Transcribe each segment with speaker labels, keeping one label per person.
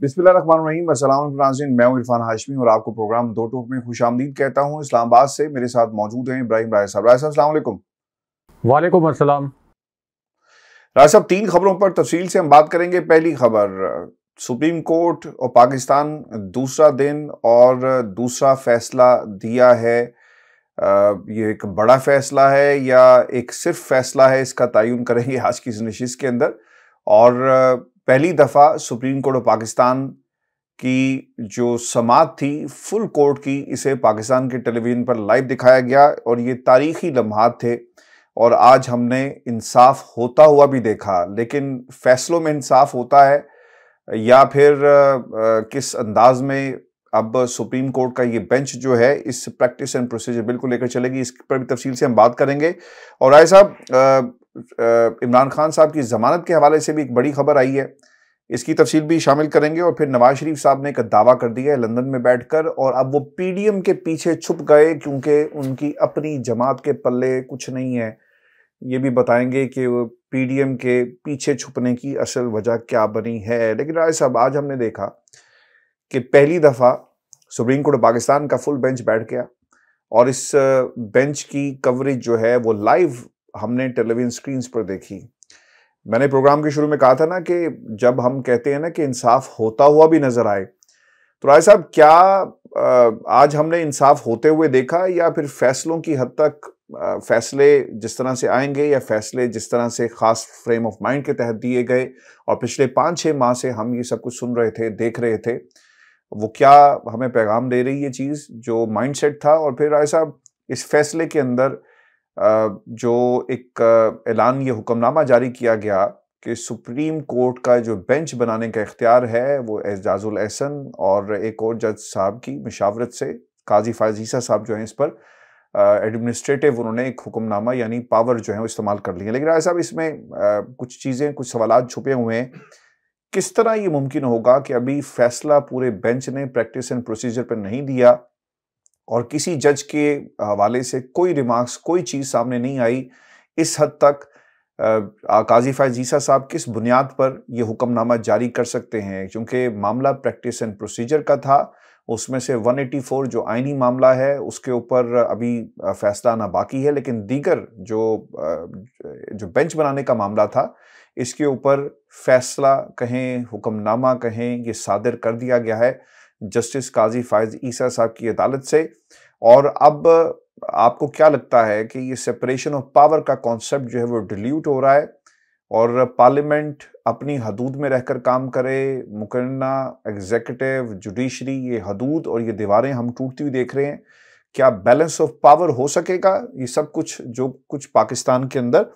Speaker 1: बिस्मिल्लाहिर्रहमानिर्रहीम। अस्सलाम वालेकुम नाज़रीन, मैं हूं इरफान हाशमी और आपको प्रोग्राम दो टूक में खुशामदीद कहता हूं। इस्लामाबाद से मेरे साथ मौजूद हैं इब्राहिम राय साहब। राय साहब अस्सलाम वालेकुम।
Speaker 2: वालेकुम अस्सलाम।
Speaker 1: राय साहब, तीन खबरों पर तफसील से हम बात करेंगे। पहली खबर, सुप्रीम कोर्ट और पाकिस्तान दूसरा दिन और दूसरा फैसला दिया है। ये एक बड़ा फैसला है या एक सिर्फ फैसला है, इसका तयन करेंगे आज की इस नशिस्त के अंदर। और पहली दफा सुप्रीम कोर्ट ऑफ पाकिस्तान की जो समाअत थी फुल कोर्ट की, इसे पाकिस्तान के टेलीविजन पर लाइव दिखाया गया और ये तारीखी लम्हात थे और आज हमने इंसाफ होता हुआ भी देखा। लेकिन फैसलों में इंसाफ होता है या फिर किस अंदाज में अब सुप्रीम कोर्ट का ये बेंच जो है इस प्रैक्टिस एंड प्रोसीजर बिल को लेकर चलेगी, इस पर भी तफसील से हम बात करेंगे। और राय साहब, इमरान खान साहब की जमानत के हवाले से भी एक बड़ी खबर आई है, इसकी तफसील भी शामिल करेंगे। और फिर नवाज शरीफ साहब ने एक दावा कर दिया है लंदन में बैठकर, और अब वो पीडीएम के पीछे छुप गए क्योंकि उनकी अपनी जमात के पल्ले कुछ नहीं है। ये भी बताएंगे कि वो पीडीएम के पीछे छुपने की असल वजह क्या बनी है। लेकिन राय साहब, आज हमने देखा कि पहली दफा सुप्रीम कोर्ट ऑफ पाकिस्तान का फुल बेंच बैठ गया और इस बेंच की कवरेज जो है वो लाइव हमने टेलीविजन स्क्रीन पर देखी। मैंने प्रोग्राम के शुरू में कहा था ना कि जब हम कहते हैं ना कि इंसाफ होता हुआ भी नजर आए, तो राय साहब क्या आज हमने इंसाफ होते हुए देखा या फिर फैसलों की हद तक फैसले जिस तरह से आएंगे या फैसले जिस तरह से खास फ्रेम ऑफ माइंड के तहत दिए गए और पिछले 5-6 माह से हम ये सब कुछ सुन रहे थे, देख रहे थे, वो क्या हमें पैगाम दे रही है चीज जो माइंडसेट था। और फिर राय साहब, इस फैसले के अंदर जो एक ऐलान, ये हुक्मनामा जारी किया गया कि सुप्रीम कोर्ट का जो बेंच बनाने का इख्तियार है वो एजाजुल एहसन और एक और जज साहब की मशावरत से, काजी फायज ईसा साहब जो हैं, इस पर एडमिनिस्ट्रेटिव उन्होंने एक हुक्मनामा यानी पावर जो है वो इस्तेमाल कर लिया। लेकिन राय साहब, इसमें कुछ चीज़ें, कुछ सवालात छुपे हुए हैं। किस तरह ये मुमकिन होगा कि अभी फैसला पूरे बेंच ने प्रैक्टिस एंड प्रोसीजर पर नहीं दिया और किसी जज के हवाले से कोई रिमार्क्स, कोई चीज़ सामने नहीं आई इस हद तक? काजी फायज ईसा साहब किस बुनियाद पर यह हुक्मनामा जारी कर सकते हैं? क्योंकि मामला प्रैक्टिस एंड प्रोसीजर का था, उसमें से 184 जो आईनी मामला है उसके ऊपर अभी फैसला आना बाकी है, लेकिन दीगर जो बेंच बनाने का मामला था इसके ऊपर फैसला कहें, हुक्मनामा कहें, ये सादिर कर दिया गया है जस्टिस काजी फायज ईसा साहब की अदालत से। और अब आपको क्या लगता है कि ये सेपरेशन ऑफ पावर का कॉन्सेप्ट जो है वो डिल्यूट हो रहा है और पार्लियामेंट अपनी हदूद में रहकर काम करे, मुकन्ना एग्जीक्यूटिव, जुडिशरी, ये हदूद और ये दीवारें हम टूटती हुई देख रहे हैं। क्या बैलेंस ऑफ पावर हो सकेगा? ये सब कुछ जो कुछ पाकिस्तान के अंदर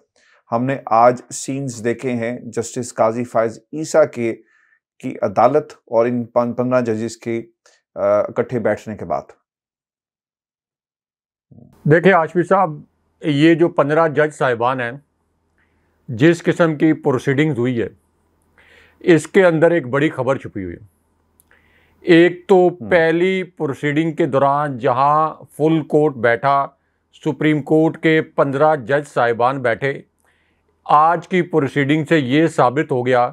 Speaker 1: हमने आज सीन्स देखे हैं जस्टिस काजी फायज ईसा की अदालत और इन 15 जजेस के इकट्ठे बैठने के बाद।
Speaker 2: देखिए आशफी साहब, ये जो 15 जज साहिबान हैं, जिस किस्म की प्रोसीडिंग्स हुई है, इसके अंदर एक बड़ी खबर छुपी हुई है। एक तो पहली प्रोसीडिंग के दौरान जहां फुल कोर्ट बैठा, सुप्रीम कोर्ट के 15 जज साहिबान बैठे, आज की प्रोसीडिंग से ये साबित हो गया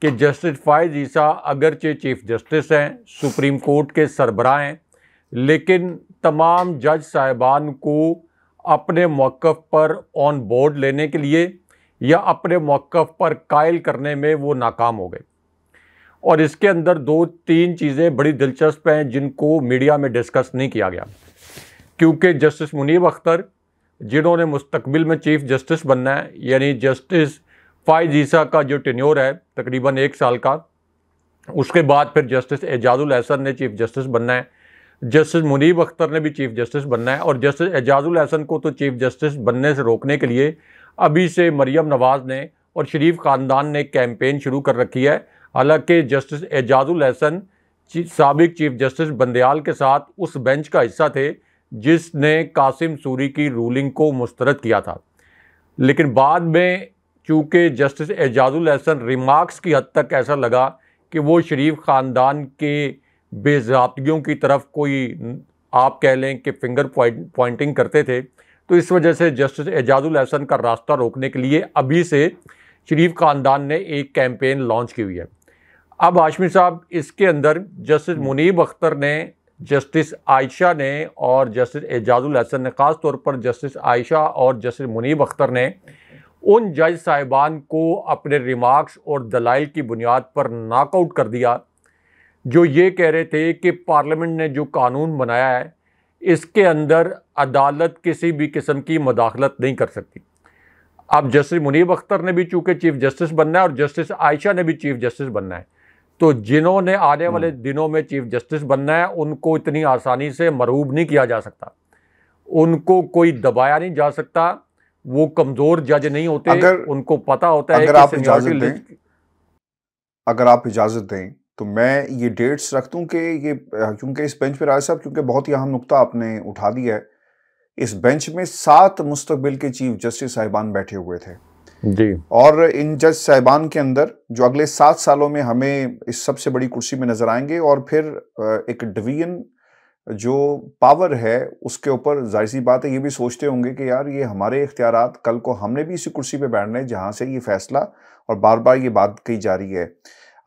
Speaker 2: कि जस्टिस फायज ईसा अगरचे चीफ जस्टिस हैं, सुप्रीम कोर्ट के सरबराह हैं, लेकिन तमाम जज साहिबान को अपने मौक़िफ़ पर ऑन बोर्ड लेने के लिए या अपने मौक़िफ़ पर कायल करने में वो नाकाम हो गए। और इसके अंदर 2-3 चीज़ें बड़ी दिलचस्प हैं जिनको मीडिया में डिस्कस नहीं किया गया, क्योंकि जस्टिस मुनीब अख्तर, जिन्होंने मुस्तकबिल में चीफ जस्टिस बनना है, यानी जस्टिस फायज ईसा का जो टेन्योर है तकरीबन 1 साल का, उसके बाद फिर जस्टिस एजाजुल एहसन ने चीफ जस्टिस बनना है, जस्टिस मुनीब अख्तर ने भी चीफ जस्टिस बनना है। और जस्टिस एजाजुल एहसन को तो चीफ जस्टिस बनने से रोकने के लिए अभी से मरियम नवाज़ ने और शरीफ ख़ानदान ने कैंपेन शुरू कर रखी है। हालांकि जस्टिस एजाजुल एहसन साबिक चीफ जस्टिस बंदयाल के साथ उस बेंच का हिस्सा थे जिसने कासिम सूरी की रूलिंग को मुस्तरद किया था, लेकिन बाद में चूँकि जस्टिस एजाजुल एहसन रिमार्क्स की हद तक ऐसा लगा कि वो शरीफ ख़ानदान के बेज़ाब्तियों की तरफ कोई, आप कह लें कि फिंगर पॉइंटिंग करते थे, तो इस वजह से जस्टिस एजाजुल एहसन का रास्ता रोकने के लिए अभी से शरीफ ख़ानदान ने एक कैंपेन लॉन्च की हुई है। अब हाशमी साहब, इसके अंदर जस्टिस मुनीब अख्तर ने, जस्टिस आयशा ने और जस्टिस एजाजुल हसन ने, ख़ास तौर पर जस्टिस आयशा और जस्टिस मुनीब अख्तर ने उन जज साहिबान को अपने रिमार्क्स और दलाइल की बुनियाद पर नॉकआउट कर दिया जो ये कह रहे थे कि पार्लियामेंट ने जो कानून बनाया है इसके अंदर अदालत किसी भी किस्म की मदाखलत नहीं कर सकती। अब जस्टिस मुनीब अख्तर ने भी चूंकि चीफ जस्टिस बनना है और जस्टिस आयशा ने भी चीफ जस्टिस बनना है, तो जिन्होंने आने वाले दिनों में चीफ जस्टिस बनना है उनको इतनी आसानी से मरूब नहीं किया जा सकता, उनको कोई दबाया नहीं जा सकता। वो कमजोर जज नहीं होते, उनको पता होता है कि
Speaker 1: अगर आप इजाजत दें तो मैं ये डेट्स रख दूं कि ये, क्योंकि इस बेंच पे राय साहब, क्योंकि बहुत ही अहम नुक्ता आपने उठा दिया है, इस बेंच में 7 मुस्तकबिल के चीफ जस्टिस साहिबान बैठे हुए थे
Speaker 2: जी, और
Speaker 1: इन जज साहिबान के अंदर जो अगले 7 सालों में हमें इस सबसे बड़ी कुर्सी में नजर आएंगे, और फिर एक डिवीजन जो पावर है उसके ऊपर जाहिर सी बात है ये भी सोचते होंगे कि यार ये हमारे इख्तियारात, कल को हमने भी इसी कुर्सी पे बैठना है जहां से ये फैसला, और बार बार ये बात कही जा रही है।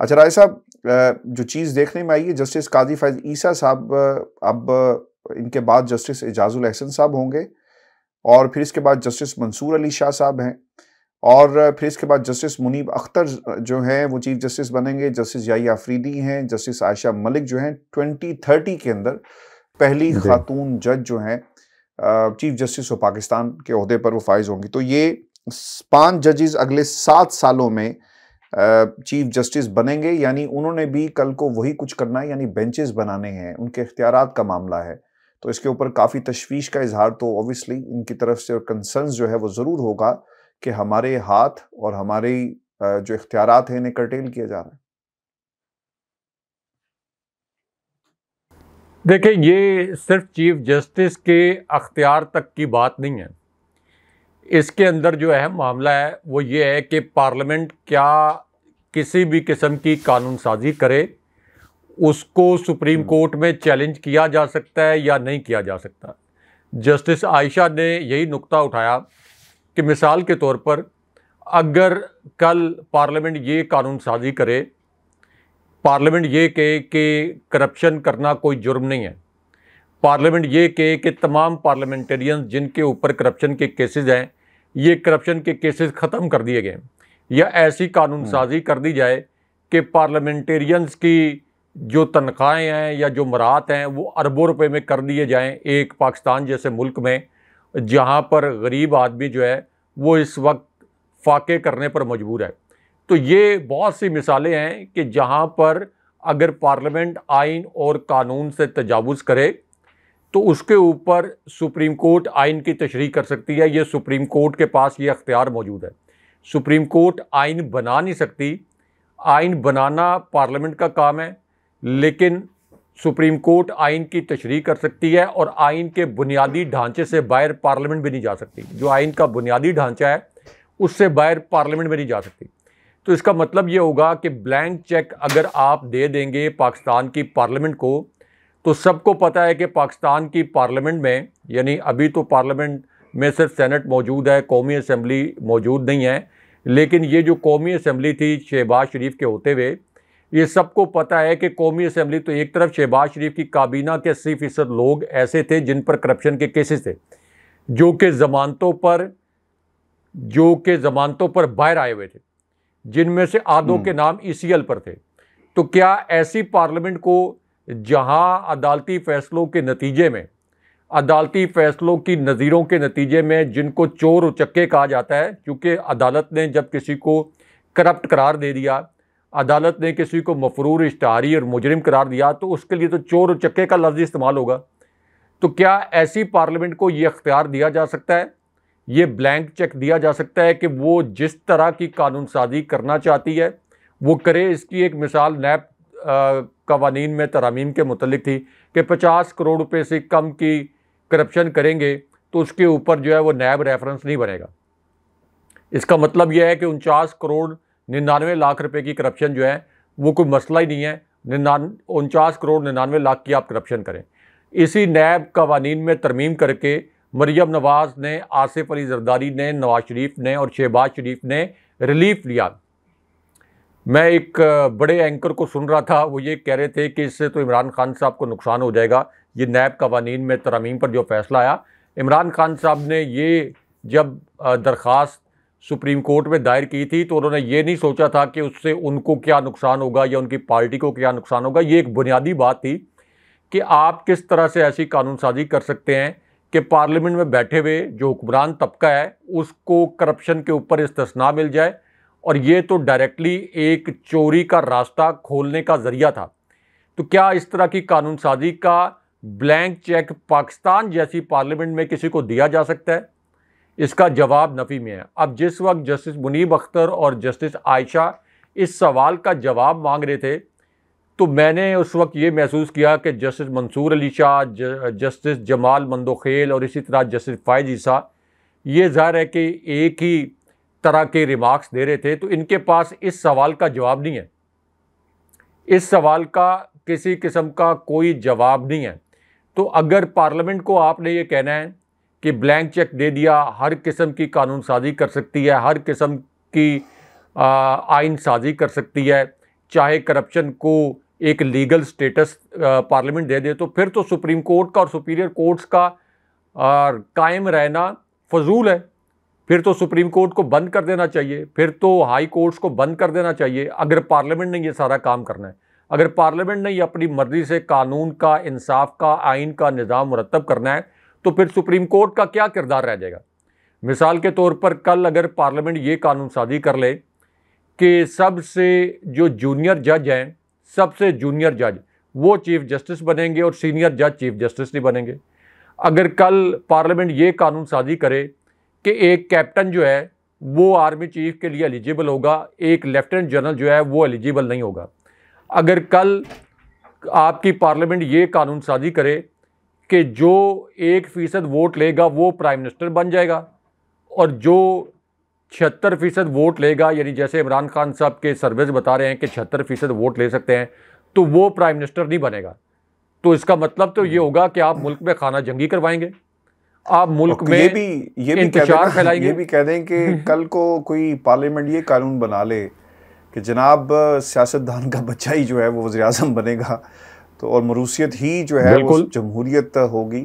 Speaker 1: अच्छा राय साहब, जो चीज़ देखने में आई है, जस्टिस काजी फैज ईसा साहब, अब इनके बाद जस्टिस एजाजुल हसन साहब होंगे, और फिर इसके बाद जस्टिस मंसूर अली शाह साहब हैं, और फिर इसके बाद जस्टिस मुनीब अख्तर जो हैं वो चीफ जस्टिस बनेंगे, जस्टिस याहिया अफरीदी हैं, जस्टिस आयशा मलिक जो हैं 2030 के अंदर पहली खातून जज जो हैं चीफ जस्टिस ऑफ पाकिस्तान के ओहदे पर वो फाइज होंगी। तो ये 5 जजेस अगले 7 सालों में चीफ जस्टिस बनेंगे, यानी उन्होंने भी कल को वही कुछ करना है, यानी बेंचेस बनाने हैं, उनके इख्तियारात का मामला है। तो इसके ऊपर काफ़ी तशवीश का इजहार तो ऑब्वियसली इनकी तरफ से और कंसर्न्स जो है वो ज़रूर होगा कि हमारे हाथ और हमारे जो इख्तियारात हैं इन्हें कर्टेल किया जा रहा है।
Speaker 2: देखिए, ये सिर्फ चीफ जस्टिस के अख्तियार तक की बात नहीं है। इसके अंदर जो अहम मामला है वो ये है कि पार्लियामेंट क्या किसी भी किस्म की कानून साजी करे, उसको सुप्रीम कोर्ट में चैलेंज किया जा सकता है या नहीं किया जा सकता। जस्टिस आयशा ने यही नुक्ता उठाया कि मिसाल के तौर पर अगर कल पार्लियामेंट ये कानून साजी करे, पार्लियामेंट ये कहे कि करप्शन करना कोई जुर्म नहीं है, पार्लियामेंट ये कहे कि तमाम पार्लियामेंटेरियंस जिनके ऊपर करप्शन के केसेस हैं ये करप्शन के केसेस ख़त्म कर दिए गए, या ऐसी कानून साजी कर दी जाए कि पार्लियामेंटेरियंस की जो तनख्वाहें हैं या जो मराहत हैं वो अरबों रुपए में कर दिए जाएं, एक पाकिस्तान जैसे मुल्क में जहां पर गरीब आदमी जो है वो इस वक्त फाके करने पर मजबूर है। तो ये बहुत सी मिसालें हैं कि जहां पर अगर पार्लियामेंट आइन और कानून से तजावुज़ करे तो उसके ऊपर सुप्रीम कोर्ट आइन की तशरीह कर सकती है। ये सुप्रीम कोर्ट के पास ये अख्तियार मौजूद है। सुप्रीम कोर्ट आइन बना नहीं सकती, आइन बनाना पार्लियामेंट का काम है, लेकिन सुप्रीम कोर्ट आइन की तशरीह कर सकती है और आइन के बुनियादी ढांचे से बाहर पार्लियामेंट भी नहीं जा सकती। जो आइन का बुनियादी ढांचा है उससे बाहर पार्लियामेंट भी नहीं जा सकती। तो इसका मतलब ये होगा कि ब्लैंक चेक अगर आप दे देंगे पाकिस्तान की पार्लियामेंट को, तो सबको पता है कि पाकिस्तान की पार्लियामेंट में, यानी अभी तो पार्लियामेंट में सिर्फ सेनेट मौजूद है, कौमी असम्बली मौजूद नहीं है, लेकिन ये जो कौमी असम्बली थी शहबाज शरीफ के होते हुए, ये सबको पता है कि कौमी असम्बली तो एक तरफ शहबाज शरीफ की काबीना के 80% लोग ऐसे थे जिन पर करप्शन के केसेस थे, जो कि ज़मानतों पर बाहर आए हुए थे, जिनमें से आधों के नाम ECL पर थे। तो क्या ऐसी पार्लियामेंट को जहां अदालती फैसलों के नतीजे में, अदालती फैसलों की नज़ीरों के नतीजे में जिनको चोर उचक्के कहा जाता है, क्योंकि अदालत ने जब किसी को करप्ट करार दे दिया, अदालत ने किसी को मफरूर, इश्तहारी और मुजरिम करार दिया, तो उसके लिए तो चोर उचक्के का लफ्ज़ इस्तेमाल होगा। तो क्या ऐसी पार्लियामेंट को ये अख्तियार दिया जा सकता है, ये ब्लैंक चेक दिया जा सकता है कि वो जिस तरह की कानून साजी करना चाहती है वो करे? इसकी एक मिसाल नैब कवानीन में तरामीम के मुतल्लिक थी कि 50 करोड़ रुपए से कम की करप्शन करेंगे तो उसके ऊपर जो है वो नैब रेफरेंस नहीं बनेगा। इसका मतलब यह है कि 49 करोड़ 99 लाख रुपए की करप्शन जो है वो कोई मसला ही नहीं है, 49 करोड़ 99 लाख की आप करप्शन करें। इसी नैब कवानीन में तरमीम करके मरियम नवाज़ ने, आसिफ अली जरदारी ने, नवाज शरीफ ने और शहबाज शरीफ ने रिलीफ लिया। मैं एक बड़े एंकर को सुन रहा था, वो ये कह रहे थे कि इससे तो इमरान खान साहब को नुकसान हो जाएगा। ये नैब कवानीन में तरमीम पर जो फैसला आया, इमरान खान साहब ने ये जब दरख्वास्त सुप्रीम कोर्ट में दायर की थी तो उन्होंने ये नहीं सोचा था कि उससे उनको क्या नुकसान होगा या उनकी पार्टी को क्या नुकसान होगा। ये एक बुनियादी बात थी कि आप किस तरह से ऐसी कानून साजी कर सकते हैं कि पार्लियामेंट में बैठे हुए जो हुक्मरान तबका है उसको करप्शन के ऊपर इस्तिस्ना मिल जाए, और ये तो डायरेक्टली एक चोरी का रास्ता खोलने का जरिया था। तो क्या इस तरह की कानून साजी का ब्लैंक चेक पाकिस्तान जैसी पार्लियामेंट में किसी को दिया जा सकता है? इसका जवाब नफ़ी में है। अब जिस वक्त जस्टिस मुनीब अख्तर और जस्टिस आयशा इस सवाल का जवाब मांग रहे थे तो मैंने उस वक्त ये महसूस किया कि जस्टिस मंसूर अली शाह, जस्टिस जमाल मंदोखेल और इसी तरह जस्टिस फ़ायज़ ईसा, ये ज़ाहिर है कि एक ही तरह के रिमार्क्स दे रहे थे, तो इनके पास इस सवाल का जवाब नहीं है। इस सवाल का किसी किस्म का कोई जवाब नहीं है। तो अगर पार्लियामेंट को आपने ये कहना है कि ब्लैंक चेक दे दिया, हर किस्म की कानून साजी कर सकती है, हर किस्म की आइन साजी कर सकती है, चाहे करप्शन को एक लीगल स्टेटस पार्लियामेंट दे दे, तो फिर तो सुप्रीम कोर्ट का और सुपीरियर कोर्ट्स का कायम रहना फजूल है। फिर तो सुप्रीम कोर्ट को बंद कर देना चाहिए, फिर तो हाई कोर्ट्स को बंद कर देना चाहिए अगर पार्लियामेंट ने ये सारा काम करना है। अगर पार्लियामेंट ने ये अपनी मर्जी से कानून का, इंसाफ का, आइन का निज़ाम मुरतब करना है तो फिर सुप्रीम कोर्ट का क्या किरदार रह जाएगा? मिसाल के तौर पर कल अगर पार्लियामेंट ये कानून साजी कर ले कि सबसे जो जूनियर जज हैं, सबसे जूनियर जज वो चीफ जस्टिस बनेंगे और सीनियर जज चीफ जस्टिस नहीं बनेंगे। अगर कल पार्लियामेंट ये कानून साजी करे कि एक कैप्टन जो है वो आर्मी चीफ के लिए एलिजिबल होगा, एक लेफ्टिनेंट जनरल जो है वो एलिजिबल नहीं होगा। अगर कल आपकी पार्लियामेंट ये कानून साजी करे कि जो 1% वोट लेगा वो प्राइम मिनिस्टर बन जाएगा, और जो 76% वोट लेगा, यानी जैसे इमरान खान साहब के सर्वेज बता रहे हैं कि 76% वोट ले सकते हैं, तो वो प्राइम मिनिस्टर नहीं बनेगा। तो इसका मतलब तो ये होगा कि आप मुल्क में खाना जंगी करवाएंगे, आप मुल्क में इंतशार फैलाएंगे।
Speaker 1: ये भी कह दें कि कल को कोई पार्लियामेंट ये कानून बना ले कि जनाब सियासतदान का बच्चा ही जो है वो वज़ीर आज़म बनेगा, तो और मरूसियत ही जो है वो जमहूरियत होगी।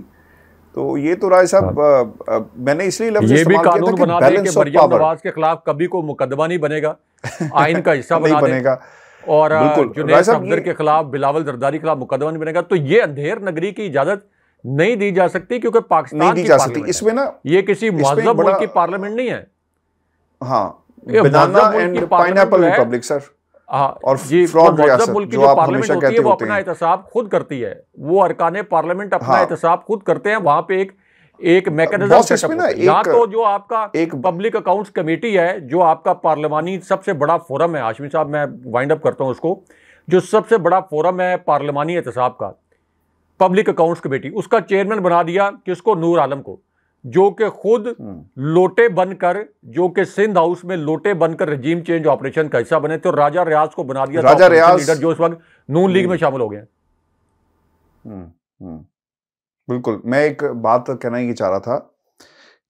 Speaker 1: तो ये तो राय साहब मैंने इसलिए लफ्ज़
Speaker 2: इस्तेमाल किया था कि बना दे कि मरियम नवाज के खिलाफ कभी कोई मुकदमा नहीं बनेगा, आइन का हिस्सा बना बनेगा, और जुनैद सफदर के खिलाफ, बिलावल जरदारी के खिलाफ मुकदमा नहीं बनेगा। तो ये अंधेर नगरी की इजाजत नहीं दी जा सकती, क्योंकि पाकिस्तान की पार्लियामेंट इसमें ना, ये किसी मुहज़्ज़ब मुल्क की पार्लियामेंट नहीं है।
Speaker 1: हाँ, बनाना एंड पाइनएप्पल रिपब्लिक सर।
Speaker 2: हाँ, और मुल्क की जो पार्लियामेंट होती है वो अपना एहतसाब खुद करती है, वो अरकाने पार्लियामेंट अपना एहतसाब खुद करते हैं। वहां पे एक मैकेनिज्म सेटअप होता है। यहाँ तो जो आपका एक पब्लिक अकाउंट्स कमेटी है, जो आपका पार्लियामानी सबसे बड़ा फोरम है, हाशमी साहब मैं वाइंड अप करता हूँ उसको, जो सबसे बड़ा फोरम है पार्लियामानी एहतसाब का, पब्लिक अकाउंट्स कमेटी, उसका चेयरमैन बना दिया किसको? नूर आलम को, जो कि खुद लोटे बनकर, जो कि सिंध हाउस में लोटे बनकर रजीम चेंज ऑपरेशन का हिस्सा बने थे, और राजा रियाज को बना दिया राजा रियाज लीडर, जो इस वक्त नून लीग में शामिल हो गए।
Speaker 1: बिल्कुल, मैं एक बात कहना ये चाह रहा था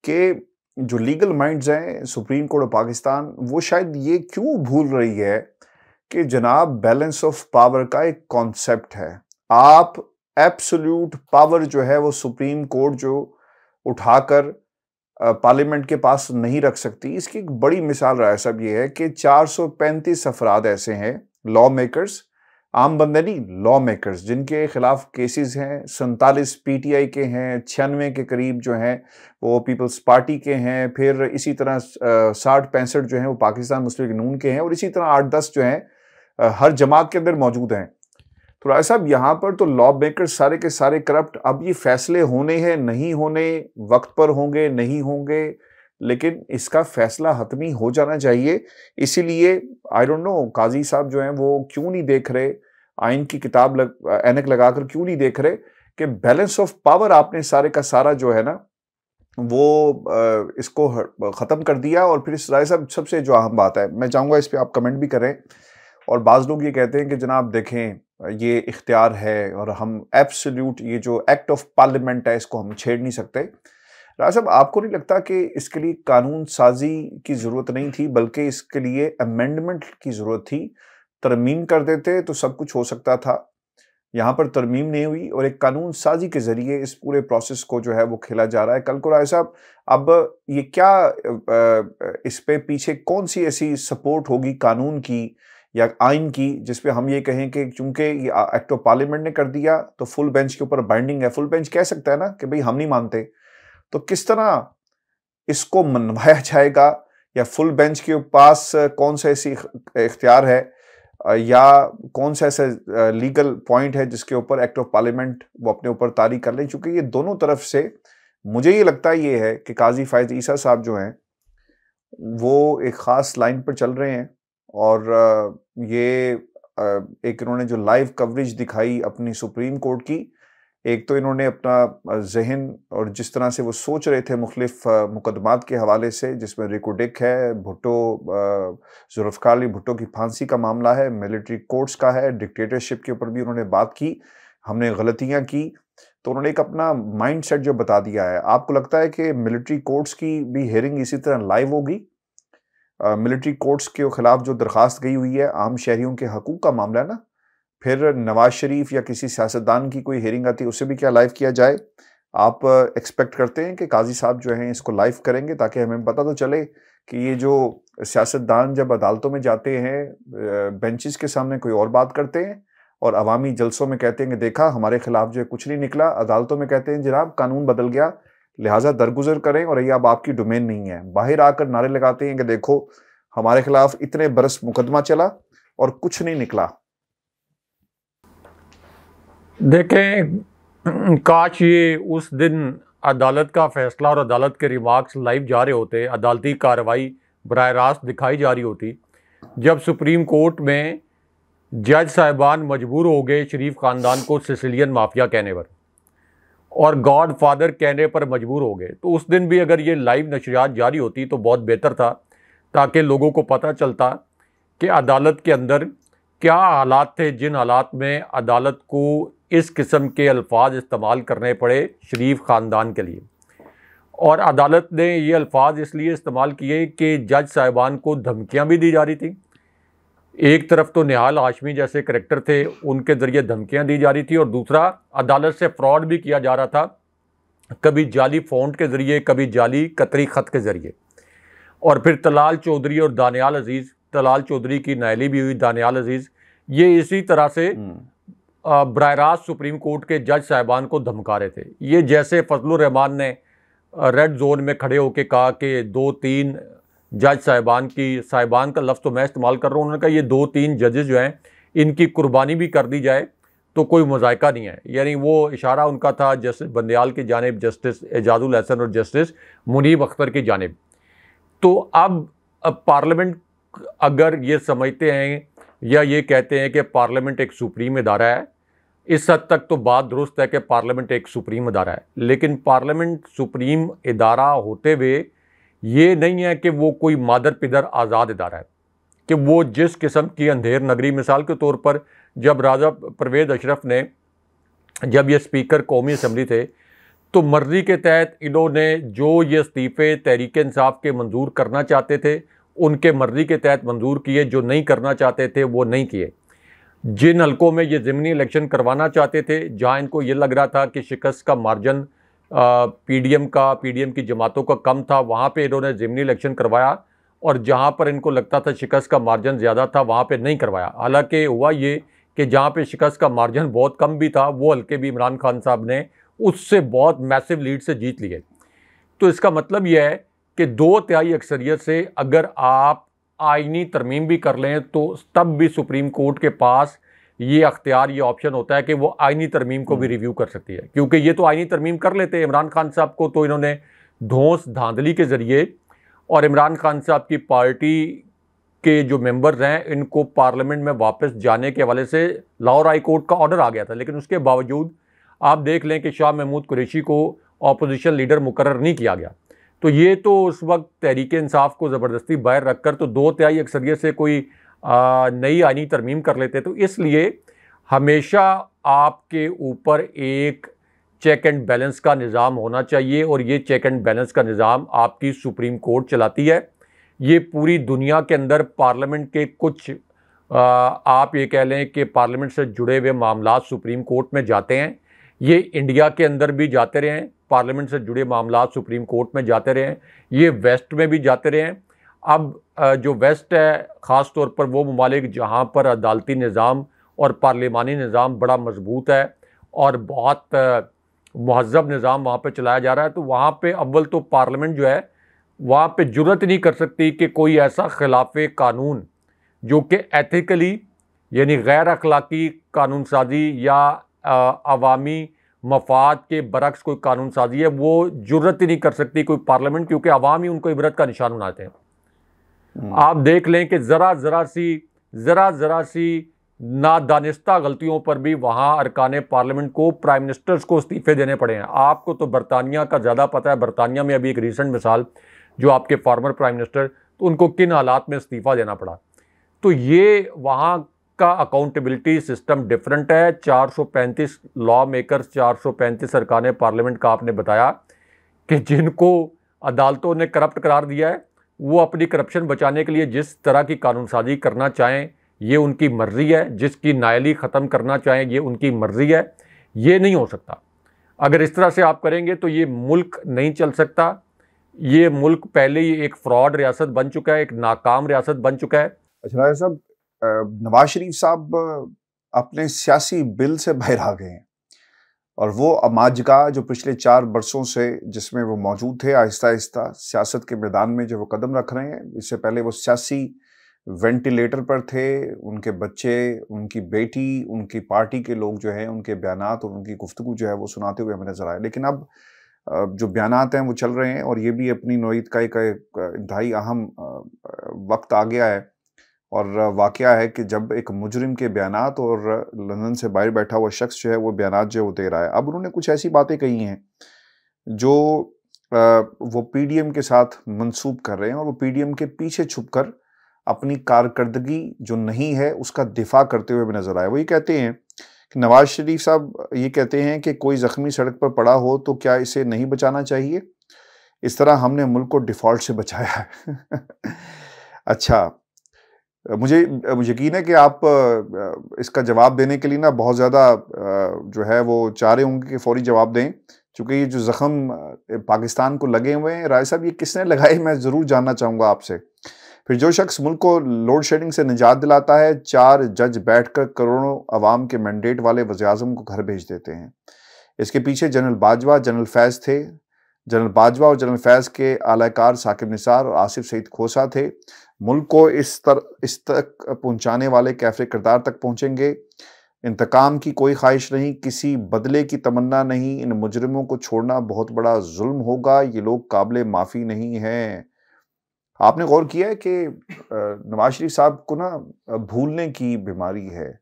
Speaker 1: कि जो लीगल माइंड्स हैं सुप्रीम कोर्ट ऑफ पाकिस्तान, वो शायद ये क्यों भूल रही है कि जनाब बैलेंस ऑफ पावर का एक कॉन्सेप्ट है। आप एब्सोल्यूट पावर जो है वो सुप्रीम कोर्ट जो उठाकर पार्लियामेंट के पास नहीं रख सकती। इसकी एक बड़ी मिसाल रहा है सब ये है कि 435 अफराद ऐसे हैं, लॉ मेकर्स, आम बंदे नहीं, लॉ मेकर्स, जिनके खिलाफ केसेस हैं। 47 पीटीआई के हैं, 96 के करीब जो हैं वो पीपल्स पार्टी के हैं, फिर इसी तरह 60-65 जो हैं वो पाकिस्तान मुस्लिम लीग नून के हैं, और इसी तरह 8-10 जो हैं हर जमात के अंदर मौजूद हैं। तो राय साहब, यहाँ पर तो लॉ मेकर्स सारे के सारे करप्ट। अब ये फैसले होने हैं, नहीं होने, वक्त पर होंगे, नहीं होंगे, लेकिन इसका फैसला हतमी हो जाना चाहिए। इसीलिए आई डोंट नो काजी साहब जो हैं वो क्यों नहीं देख रहे, आइन की किताब ऐनक लगाकर क्यों नहीं देख रहे कि बैलेंस ऑफ पावर आपने सारे का सारा जो है ना वो इसको ख़त्म कर दिया। और फिर इस राय साहब सबसे जो अहम बात है, मैं चाहूँगा इस पर आप कमेंट भी करें। और बाज़ लोग ये कहते हैं कि जनाब देखें ये इख्तियार है और हम एब्सोल्यूट ये जो एक्ट ऑफ पार्लियामेंट है इसको हम छेड़ नहीं सकते। राज साहब, आपको नहीं लगता कि इसके लिए कानून साजी की ज़रूरत नहीं थी, बल्कि इसके लिए अमेंडमेंट की ज़रूरत थी? तरमीम कर देते तो सब कुछ हो सकता था। यहाँ पर तरमीम नहीं हुई और एक कानून साजी के ज़रिए इस पूरे प्रोसेस को जो है वो खेला जा रहा है। कल को राय साहब, अब ये क्या इस पे पीछे कौन-सी ऐसी सपोर्ट होगी कानून की या आइन की, जिस पे हम ये कहें कि चूँकि ये एक्ट ऑफ पार्लियामेंट ने कर दिया तो फुल बेंच के ऊपर बाइंडिंग है। फुल बेंच कह सकता है ना कि भई हम नहीं मानते। तो किस तरह इसको मनवाया जाएगा, या फुल बेंच के पास कौन सा ऐसी इख्तियार है या कौन सा ऐसा लीगल पॉइंट है जिसके ऊपर एक्ट ऑफ पार्लियामेंट वो अपने ऊपर तारीख कर लें? क्योंकि ये दोनों तरफ से मुझे ये लगता ये है कि काजी फायज ईसा साहब जो हैं वो एक ख़ास लाइन पर चल रहे हैं और ये एक इन्होंने जो लाइव कवरेज दिखाई अपनी सुप्रीम कोर्ट की, एक तो इन्होंने अपना ज़हन और जिस तरह से वो सोच रहे थे मुख्तलिफ मुकदमात के हवाले से, जिसमें रिको डिक है, भुट्टो जुल्फ़िकार अली भुट्टो की फांसी का मामला है, मिलिट्री कोर्ट्स का है, डिक्टेटरशिप के ऊपर भी उन्होंने बात की, हमने गलतियाँ की। तो उन्होंने एक अपना माइंडसेट जो बता दिया है। आपको लगता है कि मिलिट्री कोर्ट्स की भी हियरिंग इसी तरह लाइव होगी? मिलिट्री कोर्ट्स के खिलाफ जो दरखास्त गई हुई है, आम शहरियों के हकूक़ का मामला है ना, फिर नवाज शरीफ या किसी सियासतदान की कोई हियरिंग आती है, उसे भी क्या लाइव किया जाए? आप एक्सपेक्ट करते हैं कि काजी साहब जो हैं इसको लाइव करेंगे, ताकि हमें पता तो चले कि ये जो सियासतदान जब अदालतों में जाते हैं बेंचेस के सामने कोई और बात करते हैं और अवामी जलसों में कहते हैं कि देखा हमारे खिलाफ जो है कुछ नहीं निकला, अदालतों में कहते हैं जनाब कानून बदल गया, लिहाजा दरगुजर करें और ये अब आपकी डोमेन नहीं है। बाहर आकर नारे लगाते हैं कि देखो हमारे खिलाफ इतने बरस मुकदमा चला और कुछ नहीं निकला।
Speaker 2: देखें, काश ये उस दिन अदालत का फैसला और अदालत के रिमार्क्स लाइव जा रहे होते, अदालती कार्रवाई बराह रास्त दिखाई जा रही होती, जब सुप्रीम कोर्ट में जज साहिबान मजबूर हो गए शरीफ ख़ानदान को सिसिलियन माफिया कहने पर और गॉड फादर कहने पर मजबूर हो गए, तो उस दिन भी अगर ये लाइव नशरियात जारी होती तो बहुत बेहतर था, ताकि लोगों को पता चलता कि अदालत के अंदर क्या हालात थे, जिन हालात में अदालत को इस किस्म के अल्फाज इस्तेमाल करने पड़े शरीफ ख़ानदान के लिए। और अदालत ने ये अल्फाज इसलिए इस्तेमाल किए कि जज साहिबान को धमकियां भी दी जा रही थी। एक तरफ तो निहाल हाशमी जैसे करैक्टर थे, उनके ज़रिए धमकियां दी जा रही थी, और दूसरा अदालत से फ्रॉड भी किया जा रहा था, कभी जाली फ़ॉन्ट के ज़रिए, कभी जाली कतरी ख़त के ज़रिए। और फिर तलाल चौधरी और दानियाल अजीज़, तलाल चौधरी की नायली भी हुई, दानियाल अजीज़, ये इसी तरह से बराह रास्त सुप्रीम कोर्ट के जज साहिबान को धमका रहे थे। ये जैसे फजलुर रहमान ने रेड जोन में खड़े होकर कहा कि 2-3 जज साहिबान का लफ्ज़ तो मैं इस्तेमाल कर रहा हूँ, उन्होंने कहा ये 2-3 जजेस जो हैं इनकी कुर्बानी भी कर दी जाए तो कोई मज़ायका नहीं है। यानी वो इशारा उनका था जस्टिस बंदियाल की जानिब, जस्टिस एजाजुल हसन और जस्टिस मुनीब अख्तर की जानिब। तो अब पार्लियामेंट अगर ये समझते हैं या ये कहते हैं कि पार्लियामेंट एक सुप्रीम इदारा है, इस हद तक तो बात दुरुस्त है कि पार्लियामेंट एक सुप्रीम इदारा है, लेकिन पार्लियामेंट सुप्रीम इदारा होते हुए ये नहीं है कि वो कोई मादर पिदर आज़ाद इदारा है, कि वो जिस किस्म की अंधेर नगरी, मिसाल के तौर पर जब राजा परवेज़ अशरफ ने, जब ये स्पीकर कौमी असम्बली थे, तो मर्ज़ी के तहत इन्होंने जो ये इस्तीफ़े तहरीक इंसाफ के मंजूर करना चाहते थे उनके मर्ज़ी के तहत मंजूर किए, जो नहीं करना चाहते थे वो नहीं किए। जिन हलकों में ये ज़िमनी इलेक्शन करवाना चाहते थे, जहाँ इनको ये लग रहा था कि शिकस्त का मार्जिन पीडीएम की जमातों का कम था, वहाँ पे इन्होंने ज़िमनी इलेक्शन करवाया, और जहाँ पर इनको लगता था शिकस्त का मार्जिन ज़्यादा था वहाँ पे नहीं करवाया। हालांकि हुआ ये कि जहाँ पे शिकस्त का मार्जिन बहुत कम भी था, वो हल्के भी इमरान खान साहब ने उससे बहुत मैसिव लीड से जीत लिए। तो इसका मतलब यह है कि 2/3 अक्सरियत से अगर आप आईनी तरमीम भी कर लें तो तब भी सुप्रीम कोर्ट के पास ये अख्तियार, ये ऑप्शन होता है कि वो आईनी तरमीम को भी रिव्यू कर सकती है, क्योंकि ये तो आईनी तरमीम कर लेते हैं। इमरान खान साहब को तो इन्होंने धौंस धांधली के ज़रिए, और इमरान खान साहब की पार्टी के जो मेंबर्स हैं इनको पार्लियामेंट में वापस जाने के हवाले से लाहौर हाई कोर्ट का ऑर्डर आ गया था, लेकिन उसके बावजूद आप देख लें कि शाह महमूद कुरैशी को अपोजिशन लीडर मुकर्रर नहीं किया गया। तो ये तो उस वक्त तहरीक इंसाफ को ज़बरदस्ती बाहर रखकर तो 2/3 अक्सरियत से कोई नई आईनी तरमीम कर लेते। तो इसलिए हमेशा आपके ऊपर एक चेक एंड बैलेंस का निज़ाम होना चाहिए, और ये चेक एंड बैलेंस का निज़ाम आपकी सुप्रीम कोर्ट चलाती है। ये पूरी दुनिया के अंदर पार्लियामेंट के कुछ आप ये कह लें कि पार्लियामेंट से जुड़े हुए मामला सुप्रीम कोर्ट में जाते हैं। ये इंडिया के अंदर भी जाते रहे हैं, पार्लियामेंट से जुड़े मामला सुप्रीम कोर्ट में जाते रहे हैं, ये वेस्ट में भी जाते रहे हैं। अब जो वेस्ट है, ख़ास तौर पर वो ममालिक जहाँ पर अदालती निज़ाम और पार्लिमानी निज़ाम बड़ा मजबूत है और बहुत महज़ब निज़ाम वहाँ पे चलाया जा रहा है, तो वहाँ पे अव्वल तो पार्लियामेंट जो है वहाँ पे जुर्रत नहीं कर सकती कि कोई ऐसा खिलाफ कानून जो कि एथिकली यानी गैर अखलाकी कानून साजी या अवामी मफाद के बरक्स कोई कानून साजी है, वो जुर्रत ही नहीं कर सकती कोई पार्लियामेंट, क्योंकि अवाम ही उनको इबरत का निशान बनाते हैं। आप देख लें कि ज़रा सी नादानिस्ता गलतियों पर भी वहाँ अरकान पार्लियामेंट को, प्राइम मिनिस्टर्स को इस्तीफे देने पड़े हैं। आपको तो बरतानिया का ज़्यादा पता है, बरतानिया में अभी एक रिसेंट मिसाल जो आपके फार्मर प्राइम मिनिस्टर, तो उनको किन हालात में इस्तीफ़ा देना पड़ा। तो ये वहाँ का अकाउंटेबिलिटी सिस्टम डिफरेंट है। 435 लॉ मेकर्स, 435 अरकान पार्लियामेंट का आपने बताया कि जिनको अदालतों ने करप्ट करार दिया है, वो अपनी करप्शन बचाने के लिए जिस तरह की कानून साजी करना चाहें ये उनकी मर्ज़ी है, जिसकी नायली ख़त्म करना चाहें ये उनकी मर्ज़ी है। ये नहीं हो सकता। अगर इस तरह से आप करेंगे तो ये मुल्क नहीं चल सकता। ये मुल्क पहले ही एक फ्रॉड रियासत बन चुका है, एक नाकाम रियासत बन चुका है।
Speaker 1: अच्छा राय साहब, नवाज शरीफ साहब अपने सियासी बिल से बाहर आ गए हैं और वो अमाजगा जो पिछले 4 बरसों से जिसमें वो मौजूद थे, आहिस्ता आहिस्ता सियासत के मैदान में जो वो कदम रख रहे हैं। इससे पहले वो सियासी वेंटिलेटर पर थे। उनके बच्चे, उनकी बेटी, उनकी पार्टी के लोग जो हैं उनके बयानात और उनकी गुफ्तगू जो है वो सुनाते हुए हमें नजर आए। लेकिन अब जो बयानात हैं वो चल रहे हैं और ये भी अपनी नौईद का एक इंतहाई अहम वक्त आ गया है। और वाक़या है कि जब एक मुजरिम के बयानात और लंदन से बाहर बैठा हुआ शख्स जो है वो बयानात जो वो दे रहा है। अब उन्होंने कुछ ऐसी बातें कही हैं जो वो पीडीएम के साथ मंसूब कर रहे हैं और वो पीडीएम के पीछे छुपकर अपनी कारकर्दगी जो नहीं है उसका दिफा करते हुए भी नजर आए। वो ये कहते हैं कि नवाज शरीफ साहब ये कहते हैं कि कोई ज़ख्मी सड़क पर पड़ा हो तो क्या इसे नहीं बचाना चाहिए, इस तरह हमने मुल्क को डिफ़ॉल्ट से बचाया है। अच्छा, मुझे यकीन है कि आप इसका जवाब देने के लिए ना बहुत ज़्यादा जो है वो चाह रहे होंगे कि फ़ौरी जवाब दें, क्योंकि ये जो ज़ख्म पाकिस्तान को लगे हुए हैं, राय साहब ये किसने लगाए, मैं ज़रूर जानना चाहूँगा आपसे। फिर जो शख्स मुल्क को लोड शेडिंग से निजात दिलाता है, 4 जज बैठकर करोड़ों अवाम के मैंडेट वाले वज़ीर-ए-आज़म को घर भेज देते हैं। इसके पीछे जनरल बाजवा, जनरल फैज़ थे। जनरल बाजवा और जनरल फैज़ के आलाकार साकिब निसार और आसिफ सईद खोसा थे। मुल्क को इस तक पहुँचाने वाले कैफ़े किरदार तक पहुँचेंगे। इंतकाम की कोई ख्वाहिश नहीं, किसी बदले की तमन्ना नहीं। इन मुजरिमों को छोड़ना बहुत बड़ा जुल्म होगा। ये लोग काबिल माफ़ी नहीं हैं। आपने गौर किया है कि नवाज शरीफ साहब को ना भूलने की बीमारी है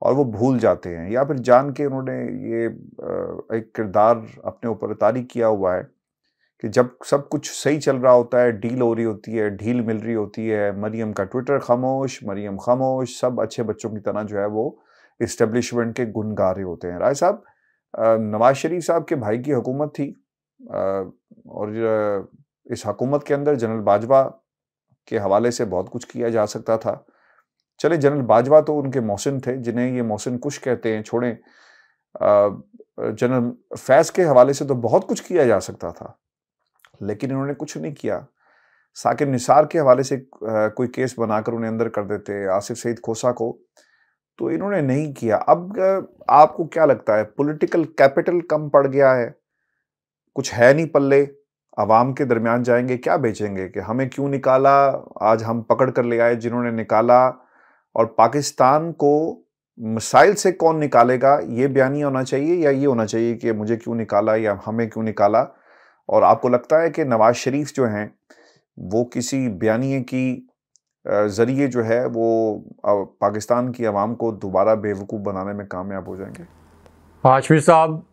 Speaker 1: और वो भूल जाते हैं, या फिर जान के उन्होंने ये एक किरदार अपने ऊपर तारी किया हुआ है कि जब सब कुछ सही चल रहा होता है, डील हो रही होती है, ढील मिल रही होती है, मरियम का ट्विटर खामोश, मरियम खामोश, सब अच्छे बच्चों की तरह जो है वो इस्टेब्लिशमेंट के गुन गा रहे होते हैं। राय साहब, नवाज शरीफ साहब के भाई की हुकूमत थी और इस हुकूमत के अंदर जनरल बाजवा के हवाले से बहुत कुछ किया जा सकता था। चले, जनरल बाजवा तो उनके मौसिन थे, जिन्हें ये मौसिन कुश कहते हैं, छोड़ें। जनरल फैज़ के हवाले से तो बहुत कुछ किया जा सकता था, लेकिन इन्होंने कुछ नहीं किया। साकिब निसार के हवाले से कोई केस बनाकर उन्हें अंदर कर देते, आसिफ सईद खोसा को, तो इन्होंने नहीं किया। अब आपको क्या लगता है, पॉलिटिकल कैपिटल कम पड़ गया है, कुछ है नहीं पल्ले, अवाम के दरमियान जाएंगे क्या बेचेंगे कि हमें क्यों निकाला, आज हम पकड़ कर ले आए जिन्होंने निकाला, और पाकिस्तान को मसाइल से कौन निकालेगा, ये बयानी होना चाहिए, या ये होना चाहिए कि मुझे क्यों निकाला या हमें क्यों निकाला। और आपको लगता है कि नवाज शरीफ जो हैं वो किसी बयानिए की ज़रिए जो है वो पाकिस्तान की आवाम को दोबारा बेवकूफ़ बनाने में कामयाब हो जाएंगे?
Speaker 2: हाशमी साहब,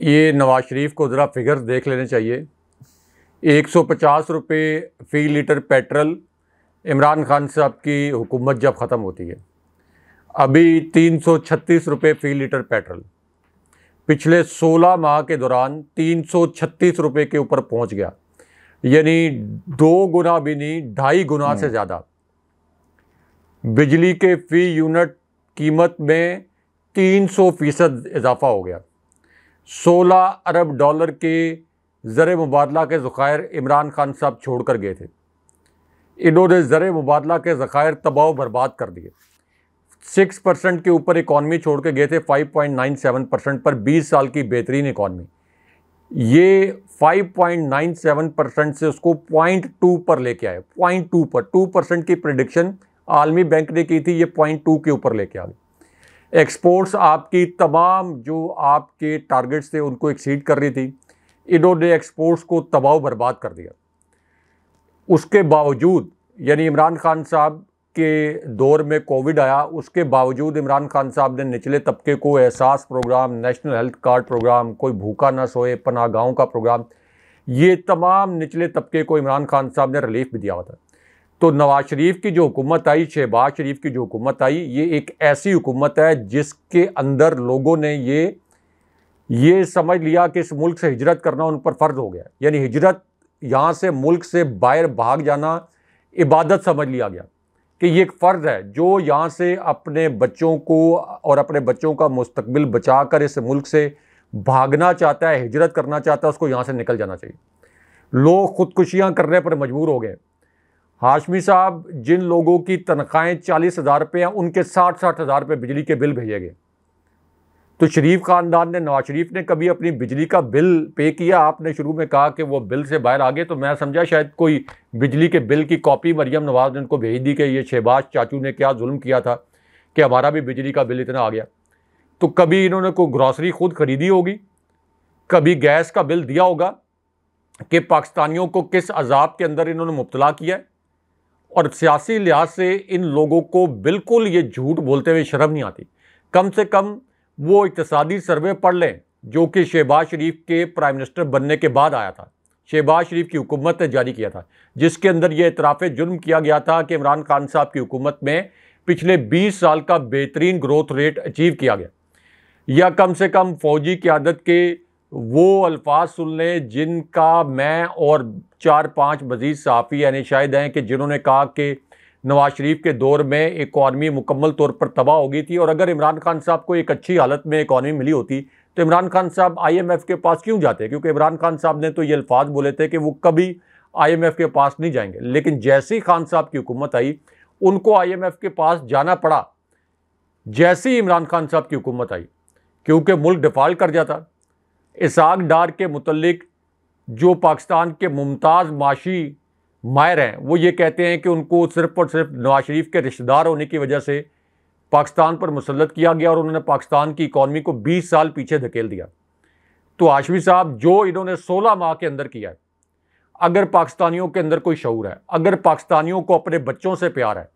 Speaker 2: ये नवाज शरीफ को ज़रा फिगर्स देख लेने चाहिए। 150 रुपये फ़ी लीटर पेट्रोल इमरान खान साहब की हुकूमत जब ख़त्म होती है, अभी 336 रुपये फ़ी लीटर पेट्रोल। पिछले 16 माह के दौरान 336 रुपए के ऊपर पहुंच गया, यानी 2 गुना भी नहीं, 2.5 गुना से ज़्यादा। बिजली के फी यूनिट कीमत में 300% इजाफा हो गया। 16 अरब डॉलर के ज़र मुबादला के ज़खायर इमरान खान साहब छोड़ कर गए थे। इन्होंने ज़र मुबादला के ज़खायर तबाह बर्बाद कर दिए। 6% के ऊपर इकॉनमी छोड़ के गए थे 5.97% पर, 20 साल की बेहतरीन इकॉनमी। ये 5.97% से उसको 0.2 पर लेके आए, 0.2 पर। 2% की प्रेडिक्शन आलमी बैंक ने की थी, ये 0.2 के ऊपर लेके आ गए। एक्सपोर्ट्स आपकी तमाम जो आपके टारगेट्स थे उनको एक्सीड कर रही थी, इन्होंने एक्सपोर्ट्स को तबाह बर्बाद कर दिया। उसके बावजूद, यानी इमरान खान साहब के दौर में कोविड आया, उसके बावजूद इमरान खान साहब ने निचले तबके को Ehsaas programme, national health card programme, कोई भूखा ना सोए, पनाहगाहों का प्रोग्राम, ये तमाम निचले तबके को इमरान खान साहब ने रिलीफ भी दिया हुआ था। तो नवाज शरीफ की जो हुकूमत आई, शहबाज शरीफ की जो हुकूमत आई, ये एक ऐसी हुकूमत है जिसके अंदर लोगों ने ये समझ लिया कि इस मुल्क से हिजरत करना उन पर फ़र्ज हो गया। यानी हिजरत, यहाँ से मुल्क से बाहर भाग जाना इबादत समझ लिया गया कि ये एक फ़र्ज़ है। जो यहाँ से अपने बच्चों को और अपने बच्चों का मुस्तकबिल बचा कर इस मुल्क से भागना चाहता है, हिजरत करना चाहता है, उसको यहाँ से निकल जाना चाहिए। लोग ख़ुदकुशियाँ करने पर मजबूर हो गए। हाशमी साहब, जिन लोगों की तनख्वाहें 40,000 रुपये हैं, उनके 60-60 हज़ार रुपये बिजली के बिल भेजे गए। तो शरीफ ख़ानदान ने, नवाज शरीफ ने कभी अपनी बिजली का बिल पे किया? आपने शुरू में कहा कि वो बिल से बाहर आ गए, तो मैं समझा शायद कोई बिजली के बिल की कॉपी मरियम नवाज ने उनको भेज दी कि ये शहबाज चाचू ने क्या जुल्म किया था कि हमारा भी बिजली का बिल इतना आ गया। तो कभी इन्होंने कोई ग्रॉसरी खुद खरीदी होगी, कभी गैस का बिल दिया होगा कि पाकिस्तानियों को किस अजाब के अंदर इन्होंने मुब्तला किया है। और सियासी लिहाज से इन लोगों को बिल्कुल ये झूठ बोलते हुए शर्म नहीं आती। कम से कम वो इक़्तिसादी सर्वे पढ़ लें जो कि शहबाज शरीफ के प्राइम मिनिस्टर बनने के बाद आया था, शहबाज शरीफ की हुकूमत ने जारी किया था, जिसके अंदर यह इतराफ़ जुर्म किया गया था कि इमरान खान साहब की हुकूमत में पिछले 20 साल का बेहतरीन ग्रोथ रेट अचीव किया गया। या कम से कम फ़ौजी क़यादत के वो अल्फाज सुन लें जिनका मैं और 4-5 मज़ीद सहाफ़ी यानी शाहिद हैं कि जिन्होंने कहा कि नवाज शरीफ के दौर में इकॉनमी मुकम्मल तौर पर तबाह हो गई थी, और अगर इमरान खान साहब को एक अच्छी हालत में इकॉनमी मिली होती तो इमरान खान साहब IMF के पास क्यों जाते? क्योंकि इमरान खान साहब ने तो ये अल्फाज बोले थे कि वो कभी IMF के पास नहीं जाएंगे। लेकिन जैसे ही खान साहब की हुकूमत आई, उनको IMF के पास जाना पड़ा जैसे ही इमरान खान साहब की हुकूमत आई, क्योंकि मुल्क डिफ़ॉल्ट कर जाता। इसाक डार के मुतल्लिक जो पाकिस्तान के मुमताज़ माशी माहिर हैं, वो ये कहते हैं कि उनको सिर्फ और सिर्फ नवाज शरीफ के रिश्तेदार होने की वजह से पाकिस्तान पर मुसल्लत किया गया और उन्होंने पाकिस्तान की इकॉनमी को 20 साल पीछे धकेल दिया। तो हाशमी साहब, जो इन्होंने 16 माह के अंदर किया है, अगर पाकिस्तानियों के अंदर कोई शऊर है, अगर पाकिस्तानियों को अपने बच्चों से प्यार है,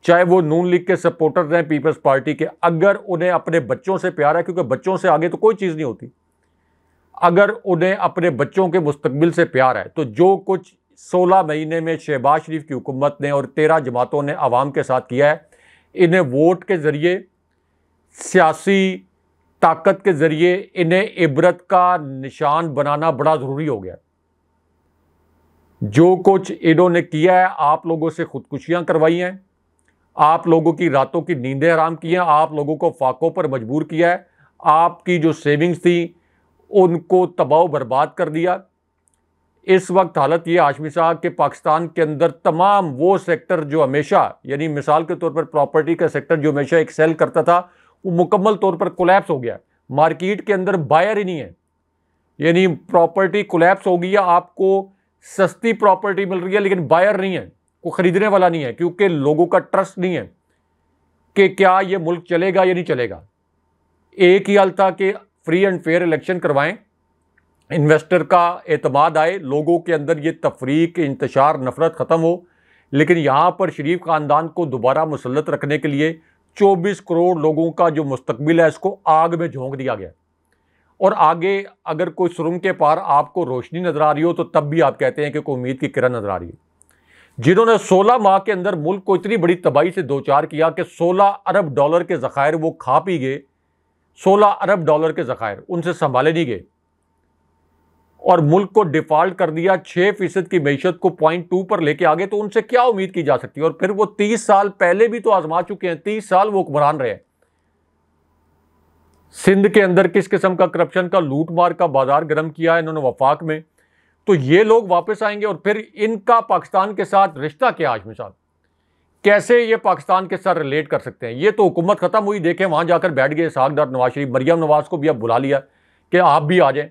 Speaker 2: चाहे वो नून लीग के सपोर्टर्स हैं, पीपल्स पार्टी के, अगर उन्हें अपने बच्चों से प्यार है, क्योंकि बच्चों से आगे तो कोई चीज़ नहीं होती, अगर उन्हें अपने बच्चों के मुस्तकबिल से प्यार है, तो जो कुछ 16 महीने में शहबाज शरीफ की हुकूमत ने और 13 जमातों ने आवाम के साथ किया है, इन्हें वोट के ज़रिए, सियासी ताकत के ज़रिए इन्हें इबरत का निशान बनाना बड़ा ज़रूरी हो गया। जो कुछ इन्होंने किया है, आप लोगों से खुदकुशियाँ करवाई हैं, आप लोगों की रातों की नींदें हराम की हैं, आप लोगों को फाकों पर मजबूर किया है, आपकी जो सेविंग्स थी उनको तबाह बर्बाद कर दिया। इस वक्त हालत ये हाशमी साहब के पाकिस्तान के अंदर तमाम वो सेक्टर जो हमेशा, यानी मिसाल के तौर पर प्रॉपर्टी का सेक्टर जो हमेशा एक्सेल करता था, वो मुकम्मल तौर पर कोलैप्स हो गया। मार्केट के अंदर बायर ही नहीं है, यानी प्रॉपर्टी कोलैप्स हो गई है। आपको सस्ती प्रॉपर्टी मिल रही है लेकिन बायर नहीं है, कोई ख़रीदने वाला नहीं है, क्योंकि लोगों का ट्रस्ट नहीं है कि क्या ये मुल्क चलेगा या नहीं चलेगा। एक ही हल था कि फ्री एंड फेयर इलेक्शन करवाएं, इन्वेस्टर का एतमाद आए, लोगों के अंदर ये तफरीक, इंतशार, नफरत ख़त्म हो। लेकिन यहाँ पर शरीफ ख़ानदान को दोबारा मुसल्लत रखने के लिए 24 करोड़ लोगों का जो मुस्तकबिल है, इसको आग में झोंक दिया गया। और आगे अगर कोई सुरंग के पार आपको रोशनी नज़र आ रही हो, तो तब भी आप कहते हैं कि कोई उम्मीद की किरण नज़र आ रही है। जिन्होंने 16 माह के अंदर मुल्क को इतनी बड़ी तबाही से दो चार किया कि 16 अरब डॉलर के ज़खायर वो खा पी गए, 16 अरब डॉलर के ज़खायर उनसे संभाले नहीं गए और मुल्क को डिफॉल्ट कर दिया, 6% की मईशत को 0.2 पर लेके आगे, तो उनसे क्या उम्मीद की जा सकती है। और फिर वो 30 साल पहले भी तो आजमा चुके हैं, 30 साल वो हुक्मरान रहे हैं। सिंध के अंदर किस किस्म का करप्शन का लूट मार का बाजार गर्म किया है इन्होंने वफाक में, तो ये लोग वापस आएंगे और फिर इनका पाकिस्तान के साथ रिश्ता क्या हाशमी साहब, कैसे ये पाकिस्तान के साथ रिलेट कर सकते हैं। ये तो हुकूमत खत्म हुई, देखें वहां जाकर बैठ गए इसहाक नवाज शरीफ, मरियम नवाज को भी अब बुला लिया कि आप भी आ जाएं।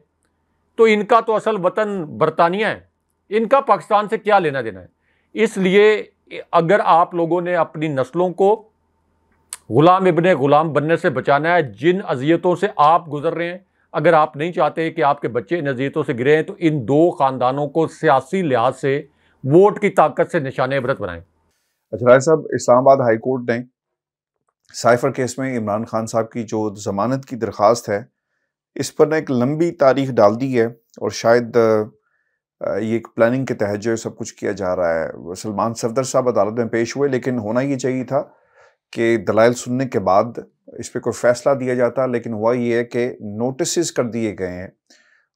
Speaker 2: तो इनका तो असल वतन बरतानिया है, इनका पाकिस्तान से क्या लेना देना है। इसलिए अगर आप लोगों ने अपनी नस्लों को गुलाम इब्ने गुलाम बनने से बचाना है, जिन अजियतों से आप गुजर रहे हैं, अगर आप नहीं चाहते कि आपके बच्चे इन अजियतों से गिरे हैं, तो इन दो खानदानों को सियासी लिहाज से वोट की ताकत से निशाने इबरत बनाएं।
Speaker 1: अच्छा राय साहब, इस्लामाबाद हाई कोर्ट ने साइफर केस में इमरान खान साहब की जो जमानत की दरख्वास्त है, इस पर ने एक लंबी तारीख डाल दी है और शायद ये एक प्लानिंग के तहत जो सब कुछ किया जा रहा है। सलमान सफदर साहब अदालत में पेश हुए, लेकिन होना ये चाहिए था कि दलाइल सुनने के बाद इस पर कोई फैसला दिया जाता, लेकिन हुआ ये है कि नोटिस कर दिए गए हैं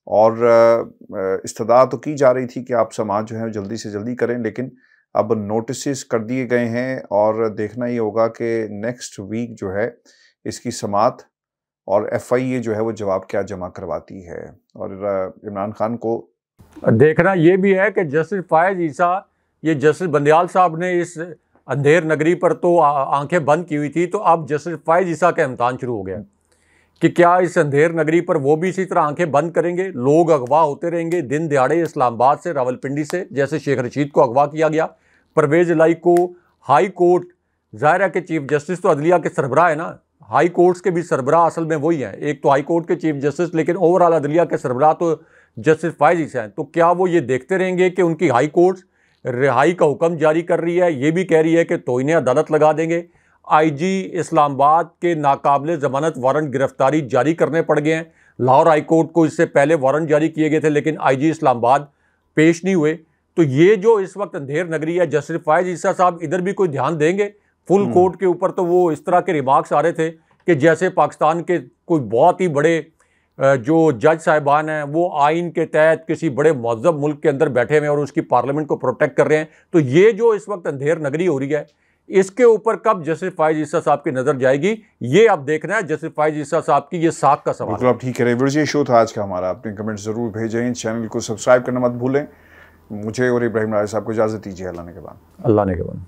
Speaker 1: और इस्तदा तो की जा रही थी कि आप समाज जो है जल्दी से जल्दी करें, लेकिन अब नोटिस कर दिए गए हैं और देखना ये होगा कि नेक्स्ट वीक जो है इसकी समात और FIA जो है वो जवाब क्या जमा करवाती है। और इमरान खान को
Speaker 2: देखना ये भी है कि जस्टिस फायज ईसा, ये जस्टिस बंदयाल साहब ने इस अंधेर नगरी पर तो आंखें बंद की हुई थी, तो अब जस्टिस फायज ईसा का इम्तहान शुरू हो गया कि क्या इस अंधेर नगरी पर वो भी इसी तरह आंखें बंद करेंगे। लोग अगवा होते रहेंगे दिन दिहाड़े इस्लामाबाद से, रावलपिंडी से, जैसे शेख रशीद को अगवा किया गया, परवेज इलाही को हाई कोर्ट, ज़ाहिर है कि चीफ जस्टिस तो अदलिया के सरबराह है ना, हाई कोर्ट्स के भी सरबराह असल में वही हैं, एक तो हाई कोर्ट के चीफ जस्टिस, लेकिन ओवरऑल अदलिया के सरबराह तो जस्टिस फायज ईसा हैं। तो क्या वो ये देखते रहेंगे कि उनकी हाई कोर्ट्स रिहाई का हुक्म जारी कर रही है, ये भी कह रही है कि तोइने अदालत लगा देंगे। IG इस्लामाबाद के नाकाबिले ज़मानत वारंट गिरफ्तारी जारी करने पड़ गए हैं। लाहौर हाई कोर्ट को इससे पहले वारंट जारी किए गए थे, लेकिन IG इस्लामाबाद पेश नहीं हुए। तो ये जो इस वक्त अंधेर नगरी है, जस्टिस फायज ईसा साहब इधर भी कोई ध्यान देंगे फुल कोर्ट के ऊपर? तो वो इस तरह के रिमार्क्स आ रहे थे कि जैसे पाकिस्तान के कोई बहुत ही बड़े जो जज साहिबान हैं वो आइन के तहत किसी बड़े मुअज़्ज़ब मुल्क के अंदर बैठे हुए हैं और उसकी पार्लियामेंट को प्रोटेक्ट कर रहे हैं। तो ये जो इस वक्त अंधेर नगरी हो रही है, इसके ऊपर कब जस्टिस फायज ईसा साहब की नज़र जाएगी, ये अब देखना है। जस्टिस फायज ईसा साहब की ये साख का सवाल।
Speaker 1: बिल्कुल, आप ठीक है। ये शो था आज का हमारा, अपने कमेंट जरूर भेजें, चैनल को सब्सक्राइब करना मत भूलें। मुझे और इब्राहिम राय साहब को इजाज़त दीजिए। अल्लाह ने के बाद।